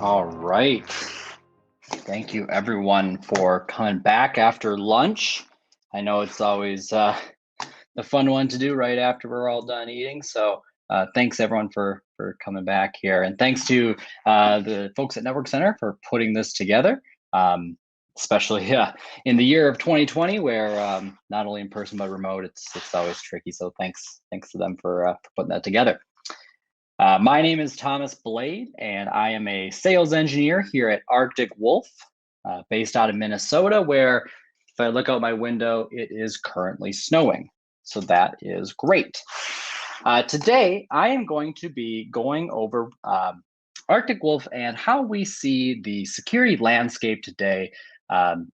All right. Thank you, everyone, for coming back after lunch. I know it's always the fun one to do right after we're all done eating. So thanks, everyone, for coming back here. And thanks to the folks at Network Center for putting this together, especially in the year of 2020, where not only in person but remote, it's always tricky. So thanks to them for putting that together. My name is Thomas Blade, and I am a sales engineer here at Arctic Wolf, based out of Minnesota, where if I look out my window, it is currently snowing. So that is great. Today, I am going to be going over Arctic Wolf and how we see the security landscape today, and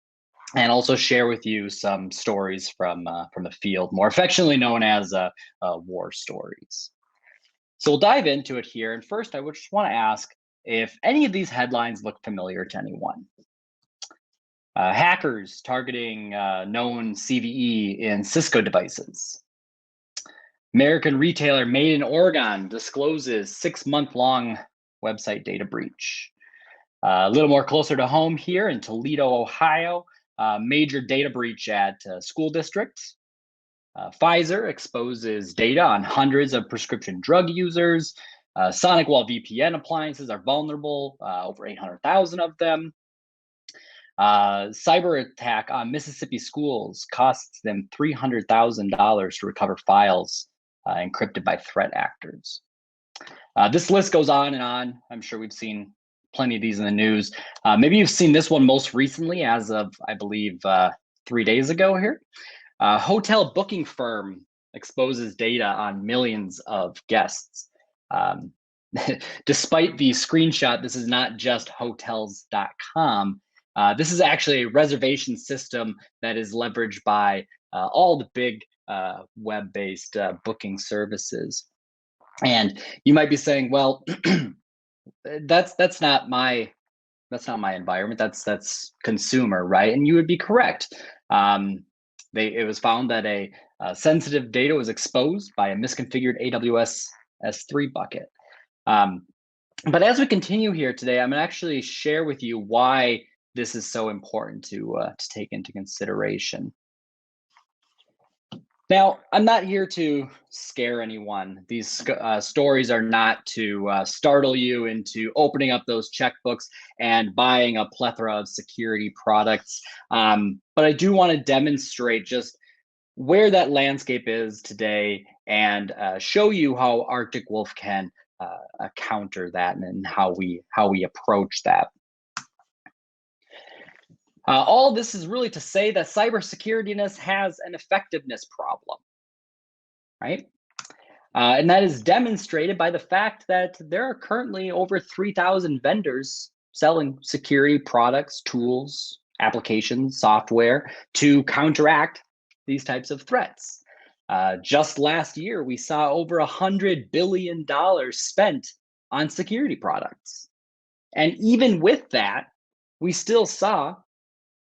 also share with you some stories from the field, more affectionately known as war stories. So we'll dive into it here. And first, I would just want to ask if any of these headlines look familiar to anyone. Hackers targeting known CVE in Cisco devices. American retailer made in Oregon discloses 6-month-long website data breach. A little more closer to home here in Toledo, Ohio, major data breach at school districts. Pfizer exposes data on hundreds of prescription drug users. SonicWall VPN appliances are vulnerable, over 800,000 of them. Cyber attack on Mississippi schools costs them $300,000 to recover files encrypted by threat actors. This list goes on and on. I'm sure we've seen plenty of these in the news. Maybe you've seen this one most recently as of, I believe, 3 days ago here. Hotel booking firm exposes data on millions of guests. Despite the screenshot, this is not just hotels.com. This is actually a reservation system that is leveraged by all the big web-based booking services. And you might be saying, well, that's not my environment. That's consumer, right? And you would be correct. It was found that a sensitive data was exposed by a misconfigured AWS S3 bucket. But as we continue here today, I'm going to actually share with you why this is so important to take into consideration. Now, I'm not here to scare anyone. These stories are not to startle you into opening up those checkbooks and buying a plethora of security products. But I do want to demonstrate just where that landscape is today and show you how Arctic Wolf can counter that and how we approach that. All this is really to say that cybersecurity has an effectiveness problem, right? And that is demonstrated by the fact that there are currently over 3,000 vendors selling security products, tools, applications, software to counteract these types of threats. Just last year, we saw over $100 billion spent on security products. And even with that, we still saw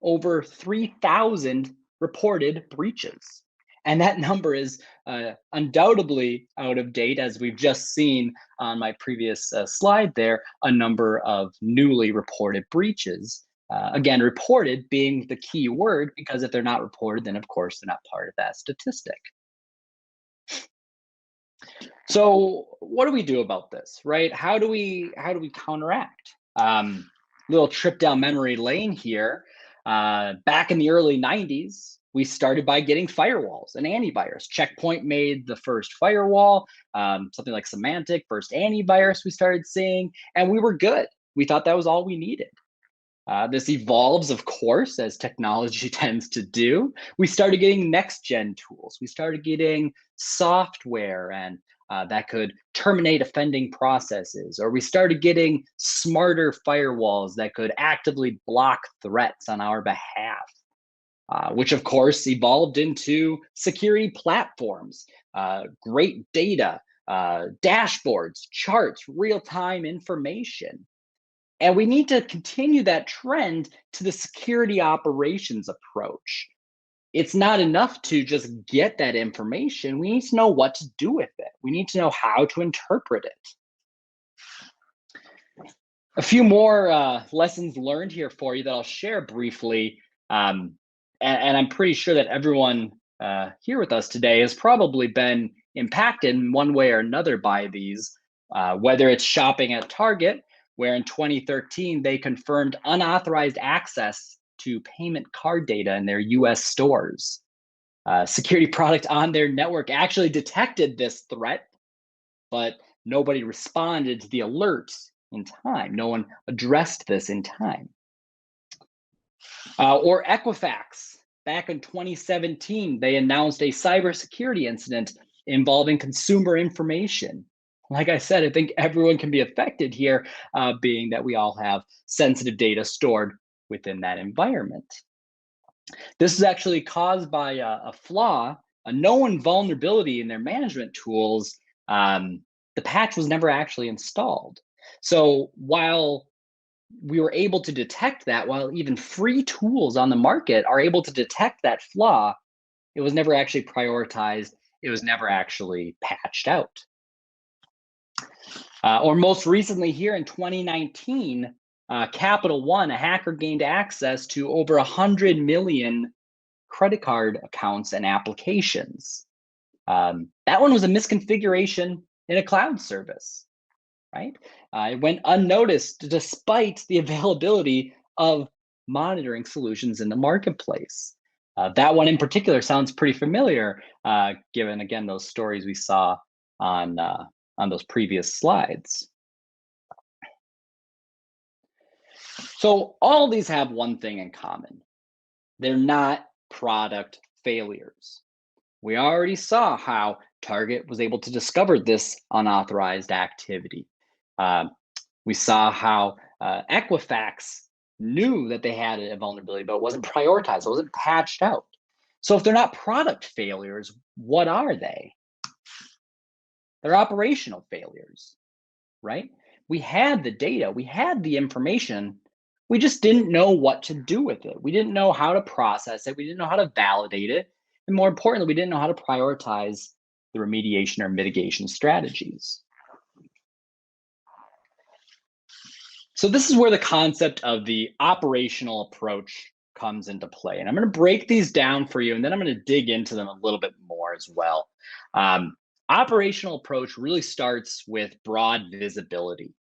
over 3,000 reported breaches. And that number is undoubtedly out of date, as we've just seen on my previous slide there, a number of newly reported breaches. Again, reported being the key word, because if they're not reported, then of course they're not part of that statistic. So what do we do about this, right? How do we counteract? Little trip down memory lane here. Back in the early 90s, we started by getting firewalls and antivirus. Checkpoint made the first firewall, something like Symantec, first antivirus we started seeing, and we were good. We thought that was all we needed. This evolves, of course, as technology tends to do. We started getting next-gen tools. We started getting software and that could terminate offending processes, or we started getting smarter firewalls that could actively block threats on our behalf, which of course evolved into security platforms, great data, dashboards, charts, real-time information. And we need to continue that trend to the security operations approach. It's not enough to just get that information. We need to know what to do with it. We need to know how to interpret it. A few more lessons learned here for you that I'll share briefly. And I'm pretty sure that everyone here with us today has probably been impacted in one way or another by these, whether it's shopping at Target, where in 2013 they confirmed unauthorized access to payment card data in their US stores. Security product on their network actually detected this threat, but nobody responded to the alerts in time. No one addressed this in time. Or Equifax, back in 2017, they announced a cybersecurity incident involving consumer information. Like I said, I think everyone can be affected here, being that we all have sensitive data stored within that environment. This is actually caused by a flaw, a known vulnerability in their management tools. The patch was never actually installed. So while we were able to detect that, while even free tools on the market are able to detect that flaw, it was never actually prioritized. It was never actually patched out. Or most recently here in 2019, Capital One, a hacker gained access to over 100 million credit card accounts and applications. That one was a misconfiguration in a cloud service, right? It went unnoticed despite the availability of monitoring solutions in the marketplace. That one in particular sounds pretty familiar, given, again, those stories we saw on those previous slides. So all these have one thing in common. They're not product failures. We already saw how Target was able to discover this unauthorized activity. We saw how Equifax knew that they had a vulnerability, but it wasn't prioritized, it wasn't patched out. So if they're not product failures, what are they? They're operational failures, right? We had the data, we had the information, we just didn't know what to do with it. We didn't know how to process it, we didn't know how to validate it, and more importantly, we didn't know how to prioritize the remediation or mitigation strategies. So this is where the concept of the operational approach comes into play. And I'm going to break these down for you, and then I'm going to dig into them a little bit more as well. Operational approach really starts with broad visibility.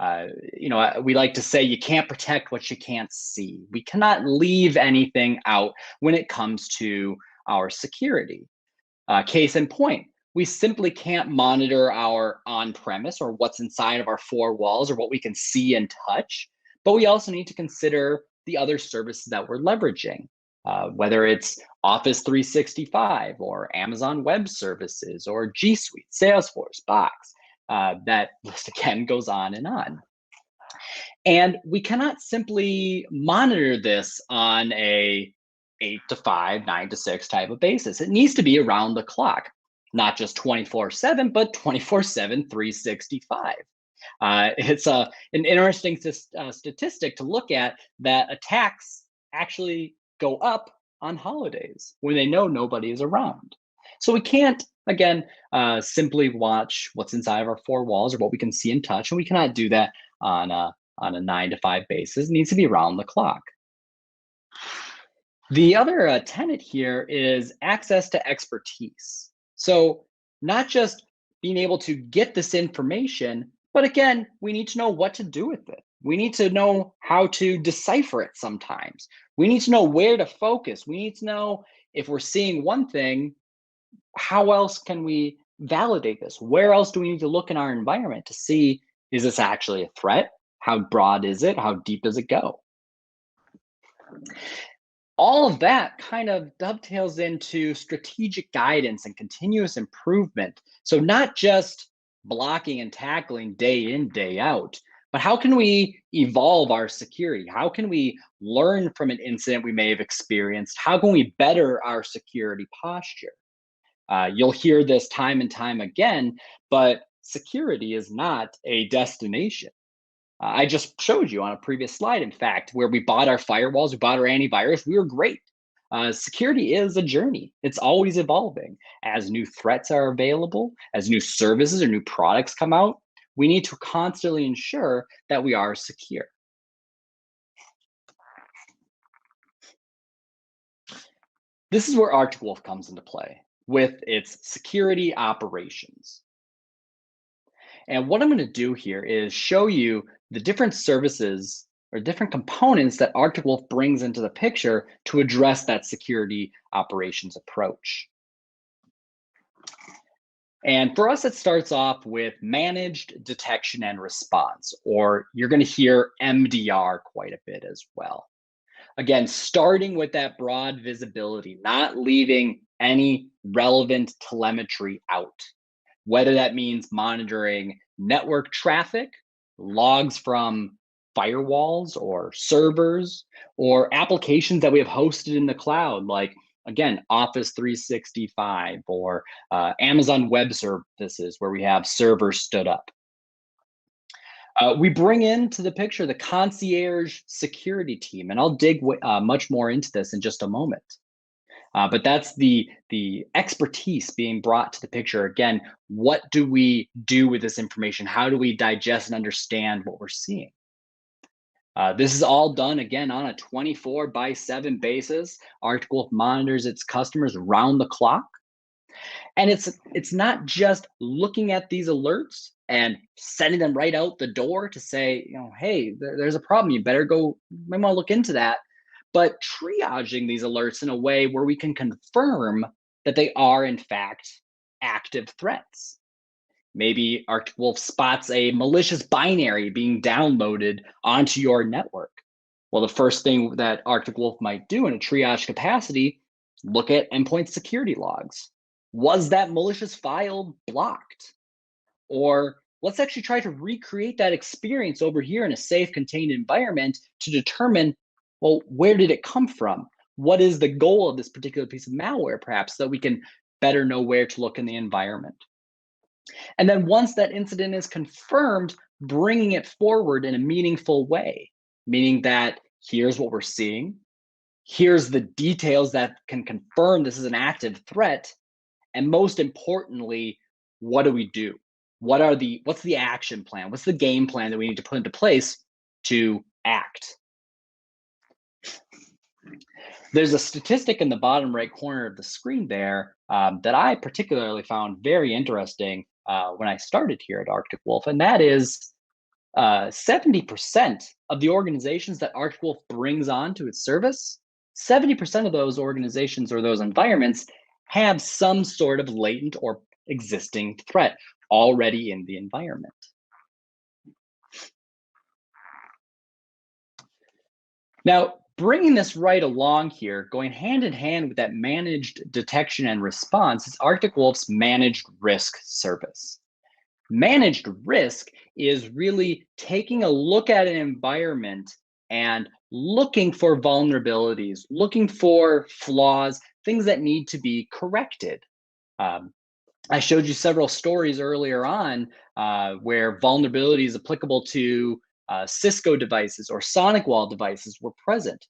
We like to say you can't protect what you can't see. We cannot leave anything out when it comes to our security. Case in point, we simply can't monitor our on-premise or what's inside of our four walls or what we can see and touch, but we also need to consider the other services that we're leveraging, whether it's Office 365 or Amazon Web Services or G Suite, Salesforce, Box. That list again goes on and on. And we cannot simply monitor this on a 8 to 5, 9 to 6 type of basis. It needs to be around the clock, not just 24/7, but 24/7, 365. It's an interesting statistic to look at that attacks actually go up on holidays when they know nobody is around. So we can't, again, simply watch what's inside of our four walls or what we can see and touch, and we cannot do that on a 9 to 5 basis. It needs to be around the clock. The other tenet here is access to expertise. So not just being able to get this information, but again, we need to know what to do with it. We need to know how to decipher it sometimes. We need to know where to focus. We need to know if we're seeing one thing, how else can we validate this? Where else do we need to look in our environment to see, is this actually a threat? How broad is it? How deep does it go? All of that kind of dovetails into strategic guidance and continuous improvement. So not just blocking and tackling day in, day out, but how can we evolve our security? How can we learn from an incident we may have experienced? How can we better our security posture? You'll hear this time and time again, but security is not a destination. I just showed you on a previous slide, in fact, where we bought our firewalls, we bought our antivirus, we were great. Security is a journey. It's always evolving. As new threats are available, as new services or new products come out, we need to constantly ensure that we are secure. This is where Arctic Wolf comes into play with its security operations. And what I'm going to do here is show you the different services or different components that Arctic Wolf brings into the picture to address that security operations approach. And for us, it starts off with managed detection and response, or you're going to hear MDR quite a bit as well. Again, starting with that broad visibility, not leaving any relevant telemetry out, whether that means monitoring network traffic, logs from firewalls or servers, or applications that we have hosted in the cloud, like, again, Office 365 or Amazon Web Services, where we have servers stood up. We bring into the picture the Concierge security team, and I'll dig much more into this in just a moment. But that's the expertise being brought to the picture. Again, what do we do with this information? How do we digest and understand what we're seeing? This is all done, again, on a 24/7 basis. Arctic Wolf monitors its customers around the clock. And it's not just looking at these alerts and sending them right out the door to say, hey, there's a problem. You might want to look into that. But triaging these alerts in a way where we can confirm that they are, in fact, active threats. Maybe Arctic Wolf spots a malicious binary being downloaded onto your network. Well, the first thing that Arctic Wolf might do in a triage capacity, look at endpoint security logs. Was that malicious file blocked? Or let's actually try to recreate that experience over here in a safe, contained environment to determine, well, where did it come from? What is the goal of this particular piece of malware, perhaps, so that we can better know where to look in the environment? And then once that incident is confirmed, bringing it forward in a meaningful way, meaning that here's what we're seeing, here's the details that can confirm this is an active threat, and most importantly, what do we do? What's the action plan? What's the game plan that we need to put into place to act? There's a statistic in the bottom right corner of the screen there that I particularly found very interesting when I started here at Arctic Wolf, and that is 70% of the organizations that Arctic Wolf brings on to its service, 70% of those organizations or those environments have some sort of latent or existing threat already in the environment. Now, bringing this right along here, going hand in hand with that managed detection and response, is Arctic Wolf's managed risk service. Managed risk is really taking a look at an environment and looking for vulnerabilities, looking for flaws, things that need to be corrected. I showed you several stories earlier on where vulnerabilities applicable to Cisco devices or SonicWall devices were present.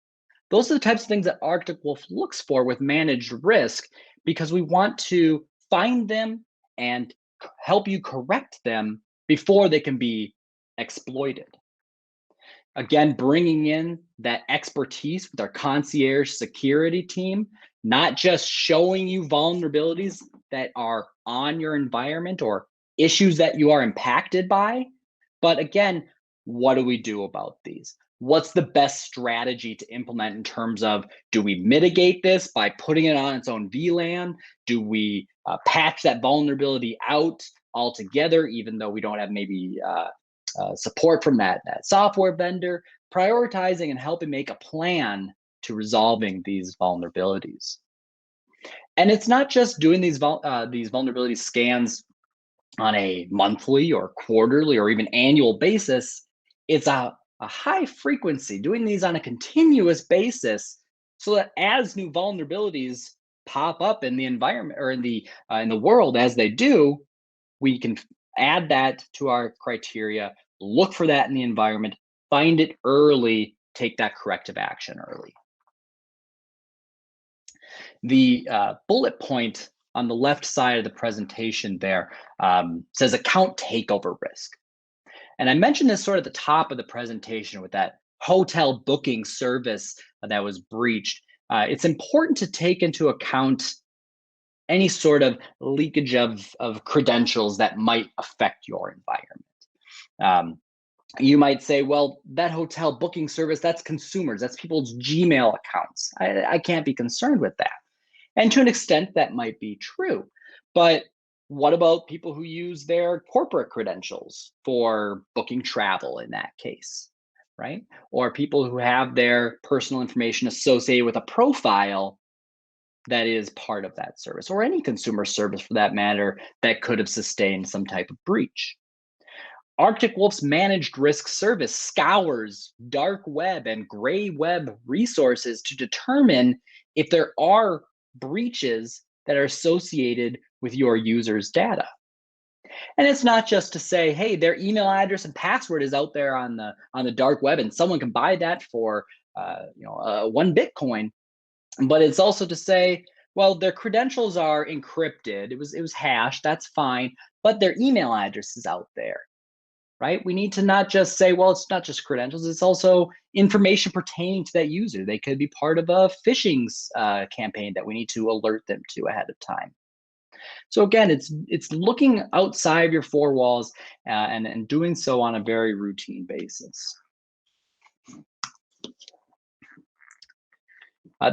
Those are the types of things that Arctic Wolf looks for with managed risk, because we want to find them and help you correct them before they can be exploited. Again, bringing in that expertise with our Concierge security team, not just showing you vulnerabilities that are on your environment or issues that you are impacted by, but again, what do we do about these? What's the best strategy to implement in terms of, do we mitigate this by putting it on its own VLAN? Do we patch that vulnerability out altogether, even though we don't have maybe support from that software vendor? Prioritizing and helping make a plan to resolving these vulnerabilities. And it's not just doing these vulnerability scans on a monthly or quarterly or even annual basis. It's a high frequency, doing these on a continuous basis, so that as new vulnerabilities pop up in the environment or in the world as they do, we can add that to our criteria, look for that in the environment, find it early, take that corrective action early. The bullet point on the left side of the presentation there says account takeover risk. And I mentioned this sort of at the top of the presentation with that hotel booking service that was breached. It's important to take into account any sort of leakage of credentials that might affect your environment. You might say, well, that hotel booking service, that's consumers, that's people's Gmail accounts. I can't be concerned with that. And to an extent, that might be true. But what about people who use their corporate credentials for booking travel in that case, right? Or people who have their personal information associated with a profile that is part of that service, or any consumer service for that matter, that could have sustained some type of breach. Arctic Wolf's managed risk service scours dark web and gray web resources to determine if there are breaches that are associated with your users' data. And it's not just to say, hey, their email address and password is out there on the dark web, and someone can buy that for 1 Bitcoin. But it's also to say, well, their credentials are encrypted. It was hashed. That's fine, but their email address is out there. Right? We need to not just say, well, it's not just credentials, it's also information pertaining to that user. They could be part of a phishing campaign that we need to alert them to ahead of time. So again, it's looking outside your four walls and doing so on a very routine basis.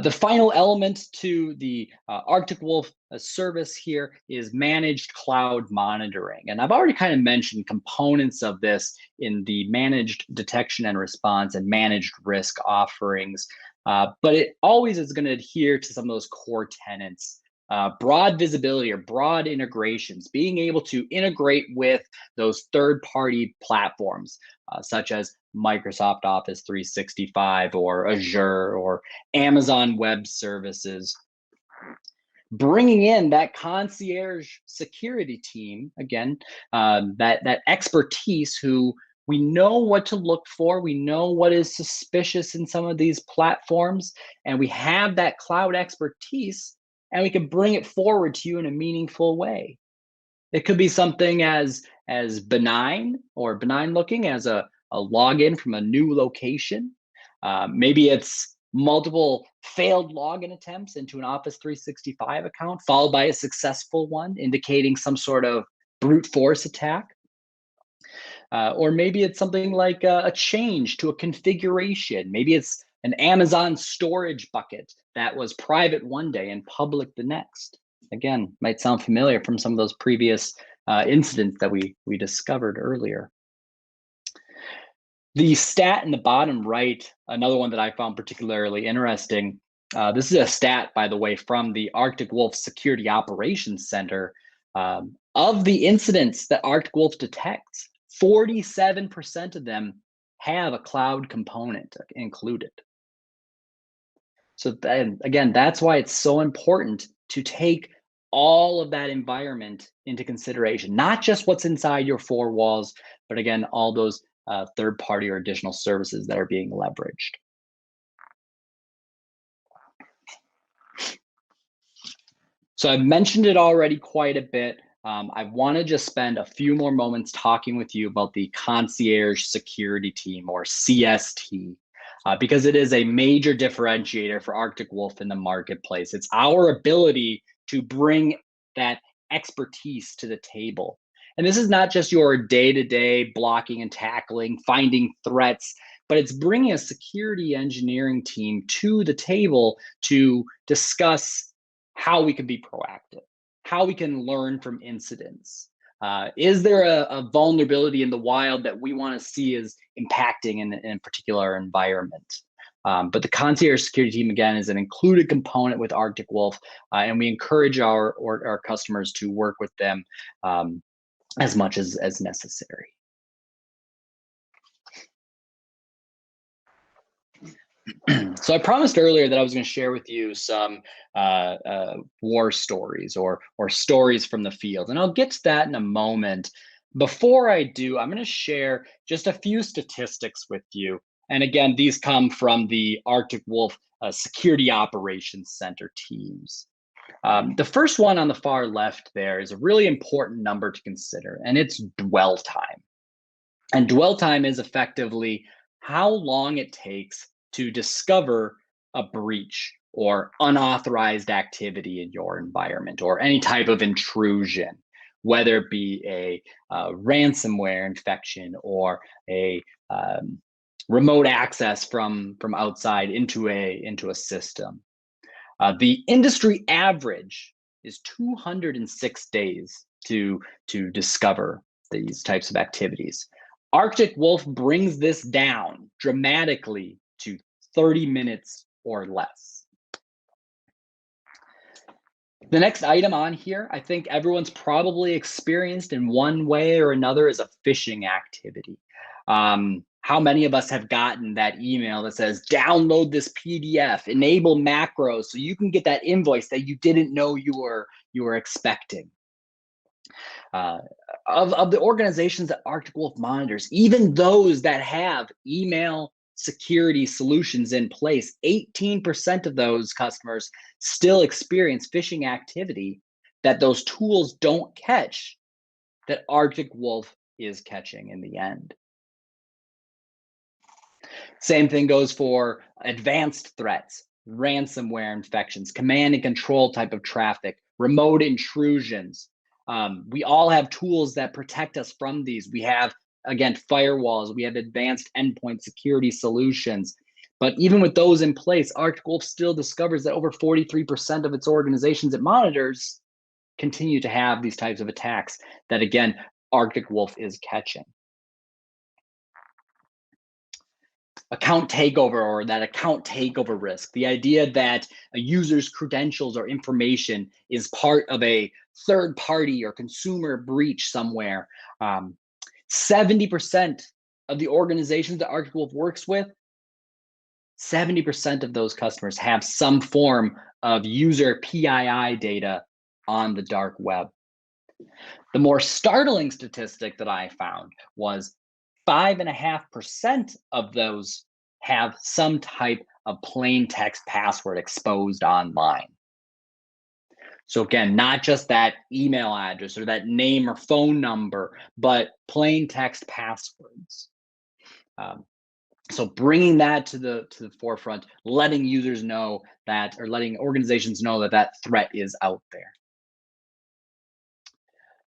The final element to the Arctic Wolf service here is managed cloud monitoring. And I've already kind of mentioned components of this in the managed detection and response and managed risk offerings, but it always is going to adhere to some of those core tenets. Broad visibility or broad integrations, being able to integrate with those third-party platforms, such as Microsoft Office 365 or Azure or Amazon Web Services. Bringing in that concierge security team, again, that expertise who we know what to look for, we know what is suspicious in some of these platforms, and we have that cloud expertise, and we can bring it forward to you in a meaningful way. It could be something as benign or benign looking as a login from a new location. Maybe it's multiple failed login attempts into an Office 365 account, followed by a successful one, indicating some sort of brute force attack. Or maybe it's something like a change to a configuration. Maybe it's an Amazon storage bucket that was private one day and public the next. Again, might sound familiar from some of those previous incidents that we discovered earlier. The stat in the bottom right, another one that I found particularly interesting. This is a stat, by the way, from the Arctic Wolf Security Operations Center. Of the incidents that Arctic Wolf detects, 47% of them have a cloud component included. So then, again, that's why it's so important to take all of that environment into consideration, not just what's inside your four walls, but again, all those third-party or additional services that are being leveraged. So I've mentioned it already quite a bit. I want to just spend a few more moments talking with you about the Concierge Security Team, or CST, because it is a major differentiator for Arctic Wolf in the marketplace. It's our ability to bring that expertise to the table. And this is not just your day-to-day blocking and tackling, finding threats, but it's bringing a security engineering team to the table to discuss how we can be proactive, how we can learn from incidents. Is there a vulnerability in the wild that we want to see as impacting in a particular environment? But the Concierge Security Team, again, is an included component with Arctic Wolf, and we encourage our customers to work with them as much as necessary. So I promised earlier that I was going to share with you some war stories or stories from the field, and I'll get to that in a moment. Before I do, I'm going to share just a few statistics with you. And again, these come from the Arctic Wolf Security Operations Center teams. The first one on the far left there is a really important number to consider, and it's dwell time. And dwell time is effectively how long it takes to discover a breach or unauthorized activity in your environment or any type of intrusion, whether it be a ransomware infection or a remote access from outside into a system. The industry average is 206 days to discover these types of activities. Arctic Wolf brings this down dramatically to 30 minutes or less. The next item on here, I think everyone's probably experienced in one way or another, is a phishing activity. How many of us have gotten that email that says, download this PDF, enable macros so you can get that invoice that you didn't know you were expecting? Of the organizations that Arctic Wolf monitors, even those that have email security solutions in place, 18% of those customers still experience phishing activity that those tools don't catch, that Arctic Wolf is catching in the end. Same thing goes for advanced threats, ransomware infections, command and control type of traffic, remote intrusions. We all have tools that protect us from these. We have, again, firewalls, we have advanced endpoint security solutions. But even with those in place, Arctic Wolf still discovers that over 43% of its organizations it monitors continue to have these types of attacks that, again, Arctic Wolf is catching. Account takeover, or that account takeover risk, the idea that a user's credentials or information is part of a third party or consumer breach somewhere. 70% of the organizations that Arctic Wolf works with, 70% of those customers have some form of user PII data on the dark web. The more startling statistic that I found was 5.5% of those have some type of plain text password exposed online. So again, not just that email address or that name or phone number, but plain text passwords. So bringing that to the forefront, letting users know that, or letting organizations know that that threat is out there.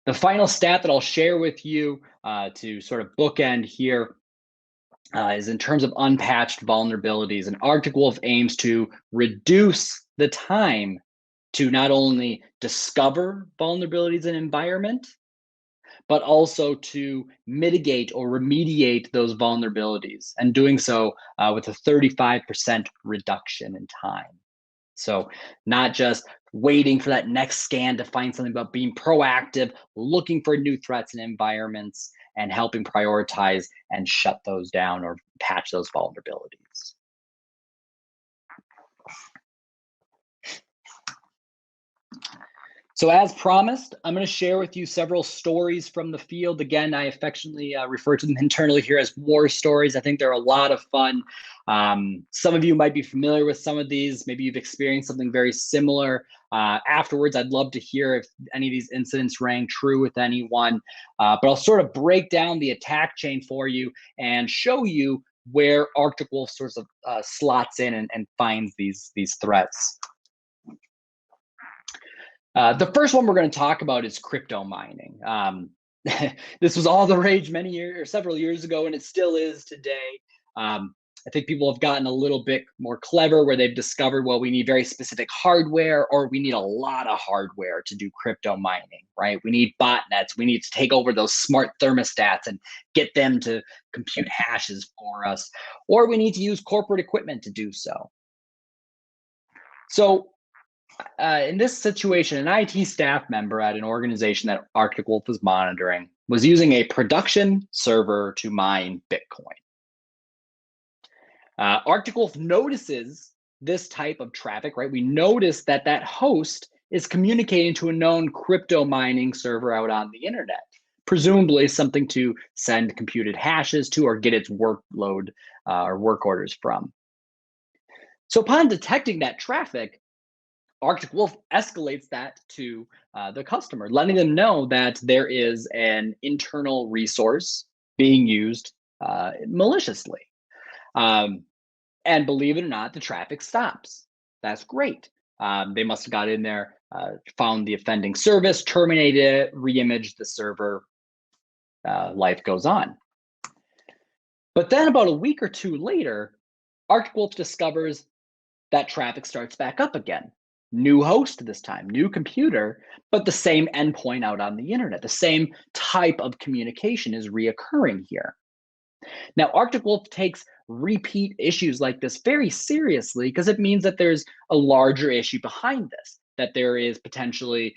The final stat that I'll share with you to sort of bookend here is in terms of unpatched vulnerabilities. And Arctic Wolf aims to reduce the time to not only discover vulnerabilities in environment, but also to mitigate or remediate those vulnerabilities, and doing so with a 35% reduction in time. So not just waiting for that next scan to find something, but being proactive, looking for new threats and environments, and helping prioritize and shut those down or patch those vulnerabilities. So as promised, I'm going to share with you several stories from the field. Again, I affectionately refer to them internally here as war stories. I think they're a lot of fun. Some of you might be familiar with some of these. Maybe you've experienced something very similar. Afterwards, I'd love to hear if any of these incidents rang true with anyone. But I'll sort of break down the attack chain for you and show you where Arctic Wolf sort of slots in and finds these threats. The first one we're going to talk about is crypto mining. This was all the rage several years ago, and it still is today. I think people have gotten a little bit more clever where they've discovered, well, we need very specific hardware, or we need a lot of hardware to do crypto mining, right? We need botnets. We need to take over those smart thermostats and get them to compute hashes for us, or we need to use corporate equipment to do so. So in this situation, an IT staff member at an organization that Arctic Wolf was monitoring was using a production server to mine Bitcoin. Arctic Wolf notices this type of traffic, right? We notice that that host is communicating to a known crypto mining server out on the internet, presumably something to send computed hashes to or get its workload or work orders from. So upon detecting that traffic, Arctic Wolf escalates that to the customer, letting them know that there is an internal resource being used maliciously. And believe it or not, the traffic stops. That's great. They must have got in there, found the offending service, terminated it, reimaged the server. Life goes on. But then about a week or two later, Arctic Wolf discovers that traffic starts back up again. New host this time, new computer, but the same endpoint out on the internet. The same type of communication is reoccurring here. Now, Arctic Wolf takes repeat issues like this very seriously because it means that there's a larger issue behind this, that there is potentially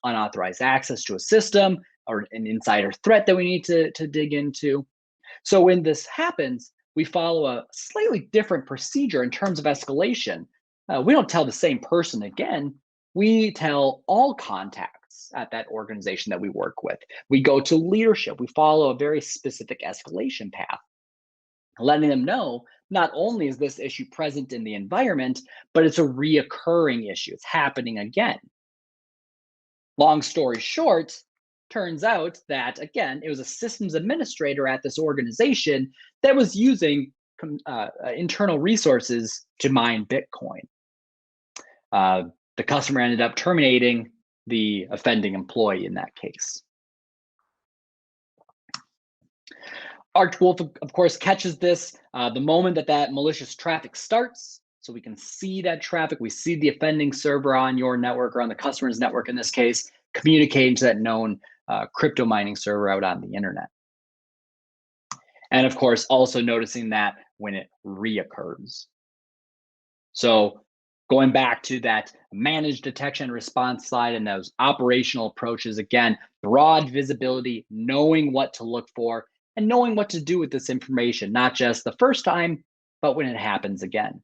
unauthorized access to a system or an insider threat that we need to dig into. So when this happens, we follow a slightly different procedure in terms of escalation. We don't tell the same person again. We tell all contacts at that organization that we work with. We go to leadership. We follow a very specific escalation path, letting them know not only is this issue present in the environment, but it's a reoccurring issue. It's happening again. Long story short, turns out that, again, it was a systems administrator at this organization that was using internal resources to mine Bitcoin. The customer ended up terminating the offending employee in that case. Arctic Wolf, of course, catches this the moment that malicious traffic starts. So we can see that traffic. We see the offending server on your network or on the customer's network in this case, communicating to that known crypto mining server out on the internet. And of course, also noticing that when it reoccurs. So going back to that managed detection and response slide and those operational approaches, again, broad visibility, knowing what to look for, and knowing what to do with this information, not just the first time, but when it happens again.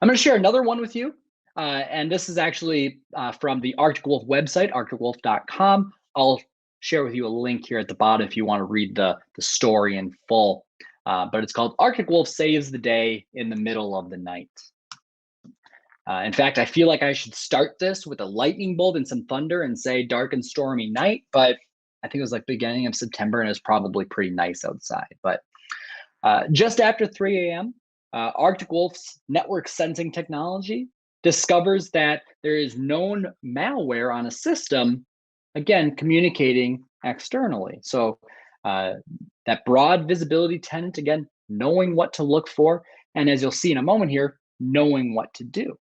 I'm going to share another one with you. And this is actually from the Arctic Wolf website, articwolf.com. I'll share with you a link here at the bottom if you want to read the story in full. But it's called Arctic Wolf Saves the Day in the Middle of the Night. In fact, I feel like I should start this with a lightning bolt and some thunder and say dark and stormy night, but I think it was like beginning of September and it's probably pretty nice outside. But just after 3 a.m., Arctic Wolf's network sensing technology discovers that there is known malware on a system, again, communicating externally. So that broad visibility tenant, again, knowing what to look for, and as you'll see in a moment here, knowing what to do.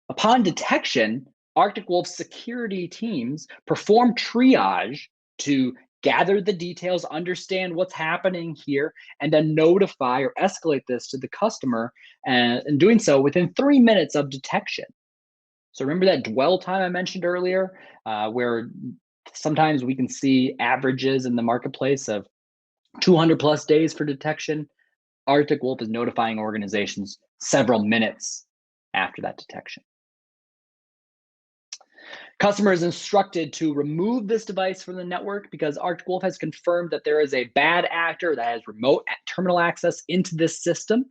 Upon detection, Arctic Wolf's security teams perform triage to gather the details, understand what's happening here, and then notify or escalate this to the customer, and doing so within 3 minutes of detection. So remember that dwell time I mentioned earlier, where sometimes we can see averages in the marketplace of 200 plus days for detection. Arctic Wolf is notifying organizations several minutes after that detection. Customer is instructed to remove this device from the network because Arctic Wolf has confirmed that there is a bad actor that has remote terminal access into this system.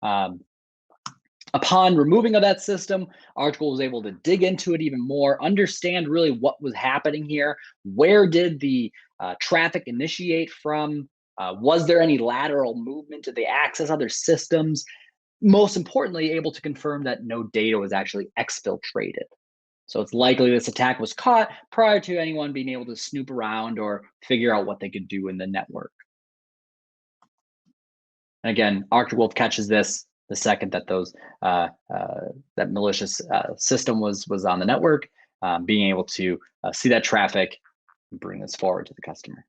Upon removing of that system, Arctic Wolf was able to dig into it even more, understand really what was happening here. Where did the traffic initiate from? Was there any lateral movement? Did they access other systems? Most importantly, able to confirm that no data was actually exfiltrated. So it's likely this attack was caught prior to anyone being able to snoop around or figure out what they could do in the network. And again, Arctic Wolf catches this the second that that malicious system was on the network, being able to see that traffic and bring this forward to the customer.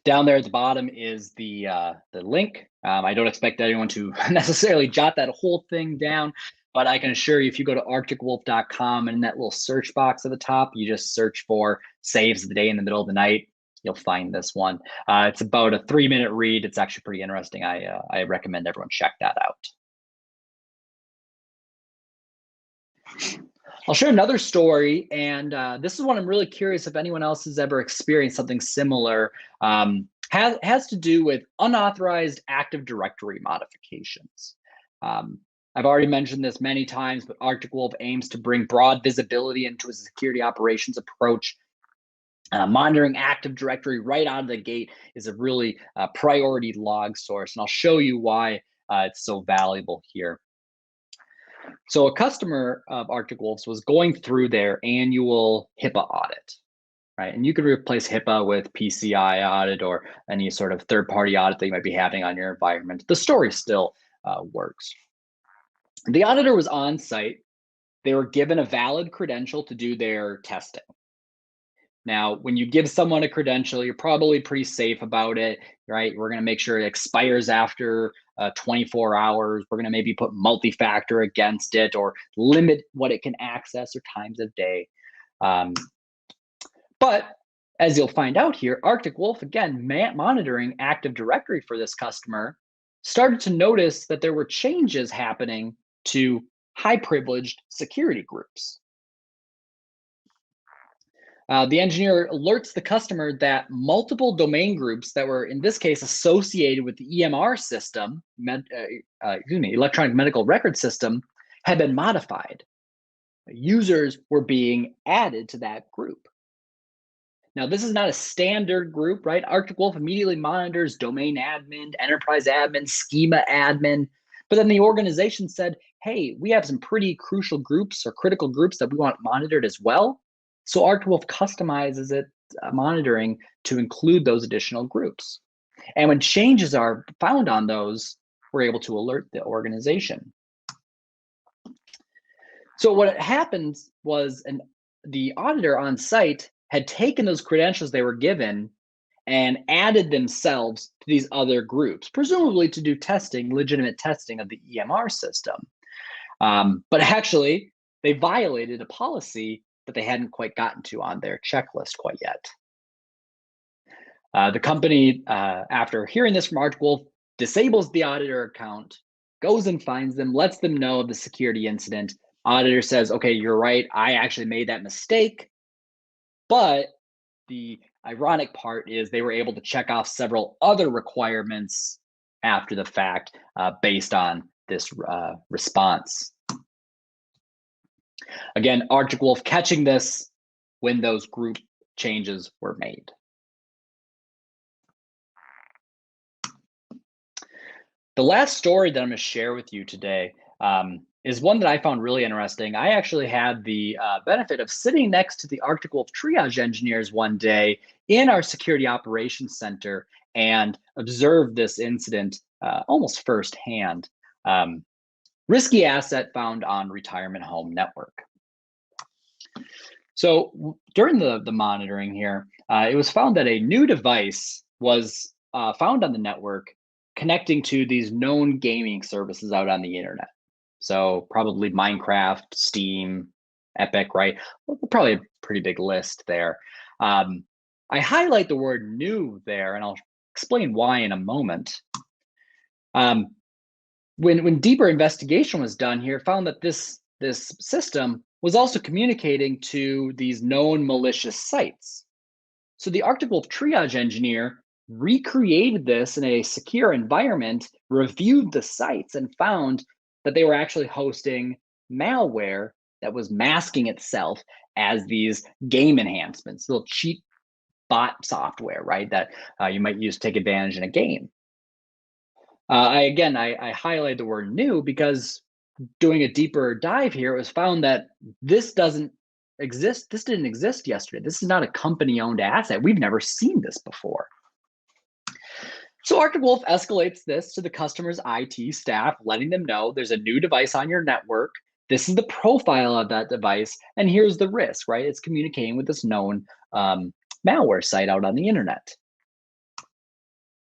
Down there at the bottom is the link. I don't expect anyone to necessarily jot that whole thing down, but I can assure you if you go to arcticwolf.com and in that little search box at the top, you just search for saves the day in the middle of the night, you'll find this one. It's about a 3-minute read. It's actually pretty interesting. I recommend everyone check that out. I'll share another story, and this is one I'm really curious if anyone else has ever experienced something similar. Has to do with unauthorized Active Directory modifications. I've already mentioned this many times, but Arctic Wolf aims to bring broad visibility into a security operations approach. Monitoring Active Directory right out of the gate is a really priority log source, and I'll show you why it's so valuable here. So a customer of Arctic Wolf's was going through their annual HIPAA audit, right? And you could replace HIPAA with PCI audit or any sort of third-party audit that you might be having on your environment. The story still works. The auditor was on site. They were given a valid credential to do their testing. Now, when you give someone a credential, you're probably pretty safe about it, right? We're going to make sure it expires after 24 hours. We're going to maybe put multi-factor against it or limit what it can access or times of day. But as you'll find out here, Arctic Wolf, again, monitoring Active Directory for this customer, started to notice that there were changes happening to high privileged security groups. The engineer alerts the customer that multiple domain groups that were, in this case, associated with the EMR system, electronic medical record system, had been modified. Users were being added to that group. Now, this is not a standard group, right? Arctic Wolf immediately monitors domain admin, enterprise admin, schema admin. But then the organization said, hey, we have some pretty crucial groups or critical groups that we want monitored as well. So Arctic Wolf customizes its monitoring to include those additional groups. And when changes are found on those, we're able to alert the organization. So what happened was the auditor on site had taken those credentials they were given and added themselves to these other groups, presumably to do testing, legitimate testing of the EMR system. But actually, they violated a policy that they hadn't quite gotten to on their checklist quite yet. The company, after hearing this from Arctic Wolf, disables the auditor account, goes and finds them, lets them know of the security incident. Auditor says, okay, you're right, I actually made that mistake. But the ironic part is they were able to check off several other requirements after the fact based on this response. Again, Arctic Wolf catching this when those group changes were made. The last story that I'm going to share with you today is one that I found really interesting. I actually had the benefit of sitting next to the Arctic Wolf triage engineers one day in our security operations center and observed this incident almost firsthand. Risky asset found on retirement home network. So during the monitoring here, it was found that a new device was found on the network connecting to these known gaming services out on the internet. So probably Minecraft, Steam, Epic, right? Well, probably a pretty big list there. I highlight the word new there, and I'll explain why in a moment. When deeper investigation was done here, found that this system was also communicating to these known malicious sites. So the Arctic Wolf triage engineer recreated this in a secure environment, reviewed the sites, and found that they were actually hosting malware that was masking itself as these game enhancements, little cheat bot software, right, that you might use to take advantage in a game. I highlighted the word new because doing a deeper dive here, it was found that this doesn't exist. This didn't exist yesterday. This is not a company-owned asset. We've never seen this before. So Arctic Wolf escalates this to the customer's IT staff, letting them know there's a new device on your network. This is the profile of that device, and here's the risk, right? It's communicating with this known malware site out on the internet.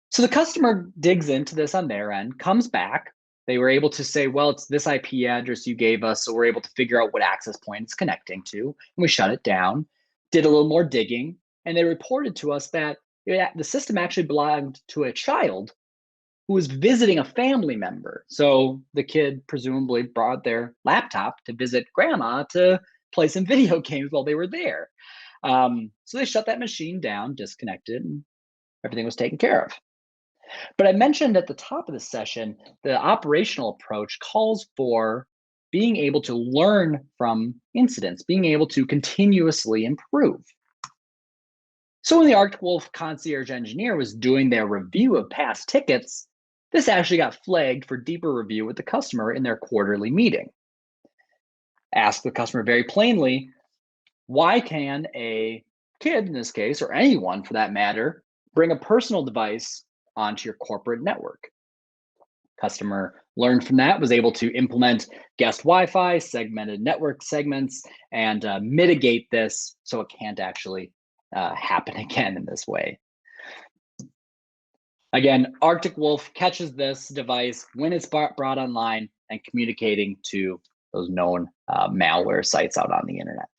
So the customer digs into this on their end, comes back. They were able to say, well, it's this IP address you gave us, so we're able to figure out what access point it's connecting to, and we shut it down, did a little more digging, and they reported to us that the system actually belonged to a child who was visiting a family member. So the kid presumably brought their laptop to visit grandma to play some video games while they were there. So they shut that machine down, disconnected, and everything was taken care of. But I mentioned at the top of the session, the operational approach calls for being able to learn from incidents, being able to continuously improve. So when the Arctic Wolf concierge engineer was doing their review of past tickets, this actually got flagged for deeper review with the customer in their quarterly meeting. Ask the customer very plainly, why can a kid in this case, or anyone for that matter, bring a personal device onto your corporate network? Customer learned from that, was able to implement guest Wi-Fi, segmented network segments, and mitigate this so it can't actually happen again in this way. Again, Arctic Wolf catches this device when it's brought online and communicating to those known malware sites out on the internet.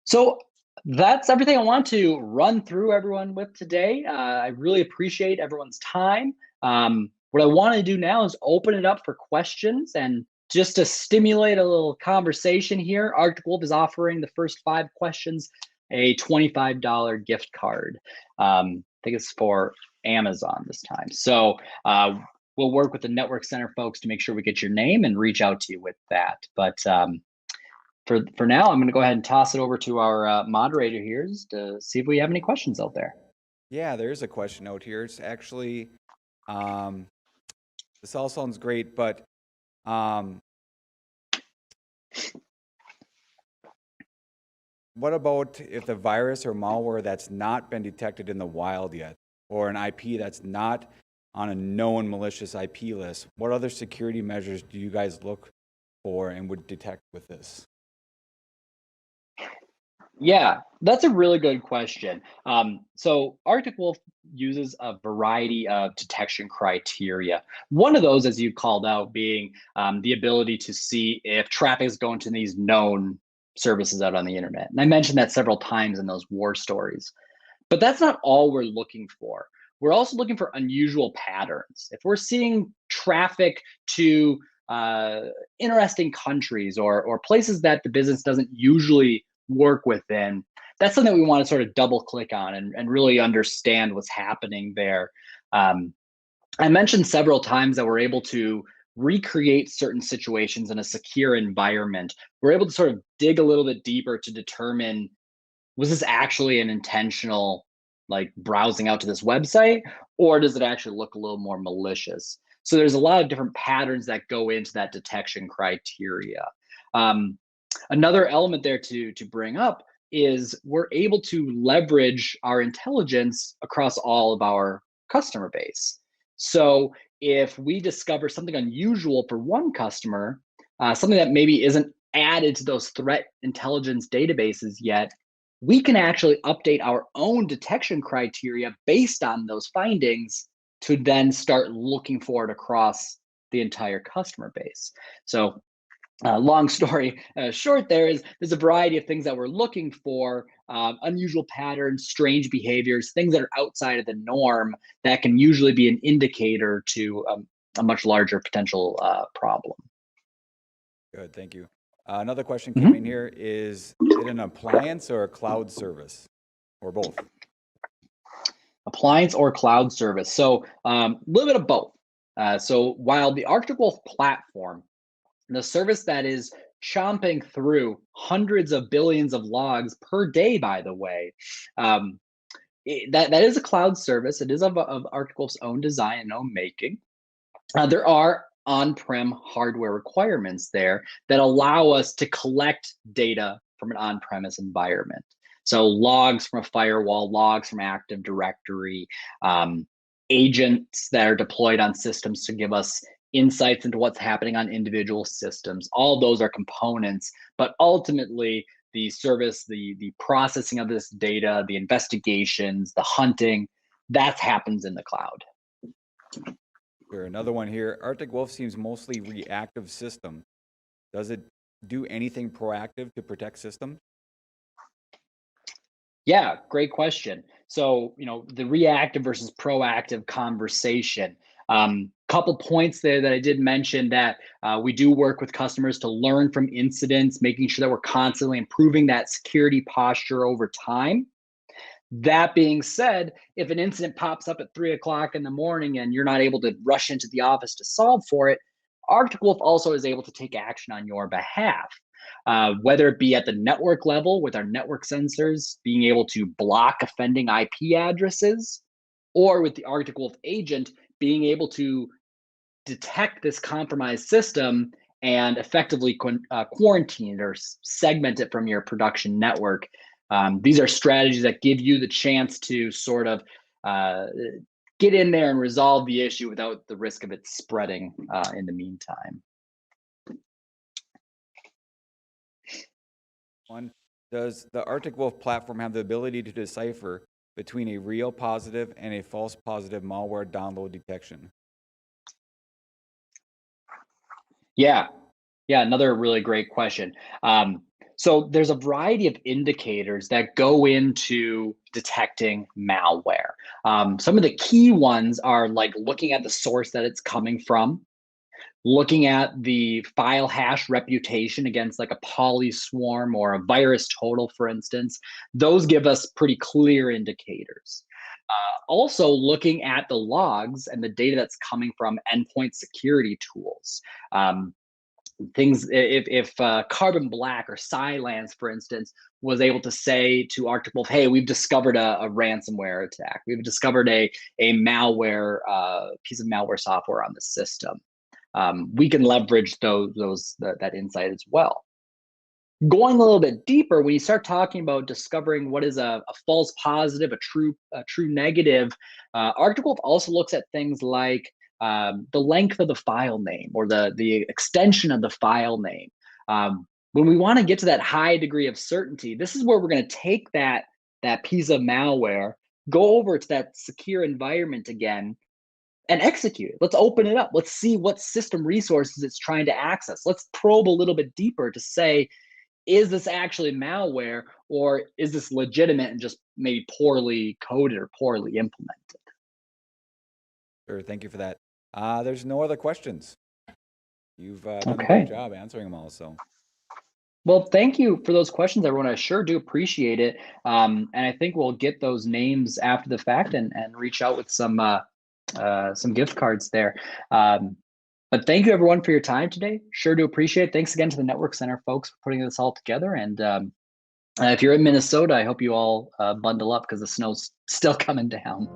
So that's everything I want to run through everyone with today. I really appreciate everyone's time. What I want to do now is open it up for questions, and just to stimulate a little conversation here, Arctic Wolf is offering the first 5 questions a $25 gift card. I think it's for Amazon this time. So we'll work with the Network Center folks to make sure we get your name and reach out to you with that. But for now, I'm going to go ahead and toss it over to our moderator here just to see if we have any questions out there. Yeah, there's a question out here. It's actually, this all sounds great, but what about if the virus or malware that's not been detected in the wild yet, or an IP that's not on a known malicious IP list? What other security measures do you guys look for and would detect with this? Yeah, that's a really good question. So Arctic Wolf uses a variety of detection criteria. One of those, as you called out, being the ability to see if traffic is going to these known services out on the internet. And I mentioned that several times in those war stories. But that's not all we're looking for. We're also looking for unusual patterns. If we're seeing traffic to interesting countries or places that the business doesn't usually work within, that's something we want to sort of double click on and really understand what's happening there. I mentioned several times that we're able to recreate certain situations in a secure environment. We're able to sort of dig a little bit deeper to determine, was this actually an intentional like browsing out to this website, or does it actually look a little more malicious? So there's a lot of different patterns that go into that detection criteria. Another element there to bring up is we're able to leverage our intelligence across all of our customer base. So if we discover something unusual for one customer, something that maybe isn't added to those threat intelligence databases yet, we can actually update our own detection criteria based on those findings to then start looking for it across the entire customer base. So long story short, there's a variety of things that we're looking for, unusual patterns, strange behaviors, things that are outside of the norm that can usually be an indicator to a much larger potential problem. Good, thank you. Another question came in here. Is it an appliance or a cloud service, or both? Appliance or cloud service. So a little bit of both. So while the Arctic Wolf platform, the service that is chomping through hundreds of billions of logs per day, by the way, that is a cloud service. It is of Arctic Wolf's own design and own making. There are on-prem hardware requirements there that allow us to collect data from an on-premise environment. So logs from a firewall, logs from Active Directory, agents that are deployed on systems to give us insights into what's happening on individual systems. All of those are components, but ultimately the service, the processing of this data, the investigations, the hunting, that happens in the cloud. Sure. Another one here. Arctic Wolf seems mostly reactive system. Does it do anything proactive to protect systems? Yeah, great question. So, the reactive versus proactive conversation. Couple points there that I did mention, that we do work with customers to learn from incidents, making sure that we're constantly improving that security posture over time. That being said, if an incident pops up at 3 o'clock in the morning and you're not able to rush into the office to solve for it, Arctic Wolf also is able to take action on your behalf. Whether it be at the network level with our network sensors, being able to block offending IP addresses, or with the Arctic Wolf agent, being able to detect this compromised system and effectively quarantine it or segment it from your production network. These are strategies that give you the chance to sort of get in there and resolve the issue without the risk of it spreading in the meantime. One, does the Arctic Wolf platform have the ability to decipher between a real positive and a false positive malware download detection? Yeah, another really great question. So there's a variety of indicators that go into detecting malware. Some of the key ones are like looking at the source that it's coming from, looking at the file hash reputation against like a poly swarm or a virus total, for instance. Those give us pretty clear indicators. Also looking at the logs and the data that's coming from endpoint security tools. Things if Carbon Black or Cylance, for instance, was able to say to Arctic Wolf, hey, we've discovered a ransomware attack, we've discovered a malware piece of malware software on the system, we can leverage that insight as well. Going a little bit deeper, when you start talking about discovering what is a false positive, a true negative, Arctic Wolf also looks at things like the length of the file name or the extension of the file name. When we want to get to that high degree of certainty, this is where we're going to take that piece of malware, go over to that secure environment again, and execute it. Let's open it up. Let's see what system resources it's trying to access. Let's probe a little bit deeper to say, is this actually malware, or is this legitimate and just maybe poorly coded or poorly implemented? Sure, thank you for that. There's no other questions. You've done a great job answering them all. So, well, thank you for those questions, everyone. I sure do appreciate it. And I think we'll get those names after the fact and reach out with some gift cards there. But thank you, everyone, for your time today. Sure do appreciate it. Thanks again to the Network Center folks for putting this all together. And if you're in Minnesota, I hope you all bundle up because the snow's still coming down.